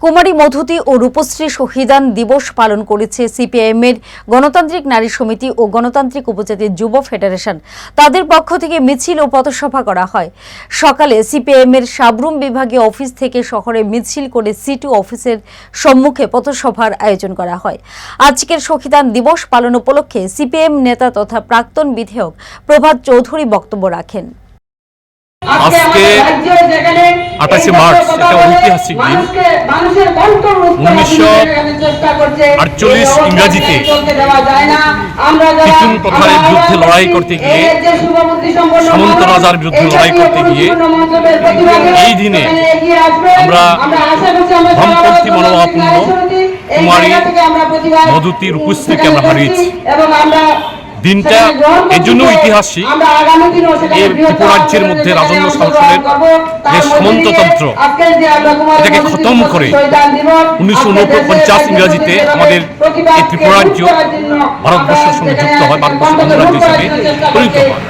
কুমারী মধুতি ও রূপশ্রী শহীদান দিবস পালন করেছে সিপিআইএম এর গণতান্ত্রিক নারী সমিতি ও গণতান্ত্রিক উপজাতি যুব ফেডারেশন। তাদের পক্ষ থেকে মিছিল ও পথসভা করা হয়। সকালে সিপিআইএম এর সাবরুম বিভাগীয় অফিস থেকে শহরে মিছিল করে সিটু অফিসের সম্মুখে পথসভার আয়োজন করা হয়। আজকের শহীদান দিবস পালন উপলক্ষে সিপিআইএম নেতা তথা প্রাক্তন বিধায়ক প্রভাত চৌধুরী বক্তব্য রাখেন। আজকে 28 মার্চ একটা ঐতিহাসিক দিন। 1948 ইংরেজিতে টিটুন প্রথার বিরুদ্ধে লড়াই করতে গিয়ে, সামন্ত রাজার বিরুদ্ধে লড়াই করতে গিয়ে এই দিনে আমরা ধর্মপন্থী মনোভাবাপন্ন কুমারী মধুতি রূপশ্রীকে আমরা হারিয়েছি। দিনটা এই জন্য ঐতিহাসিক, এই ত্রিপুরাজ্যের মধ্যে রাজন্য শাসনের যে সামন্ততন্ত্র এটাকে খতম করে 1949 ইংরাজিতে আমাদের এই ত্রিপুরাজ্য ভারতবর্ষের সঙ্গে যুক্ত হয়, ভারতবর্ষের অঙ্গরাজ্য হিসেবে পরিণত হয়।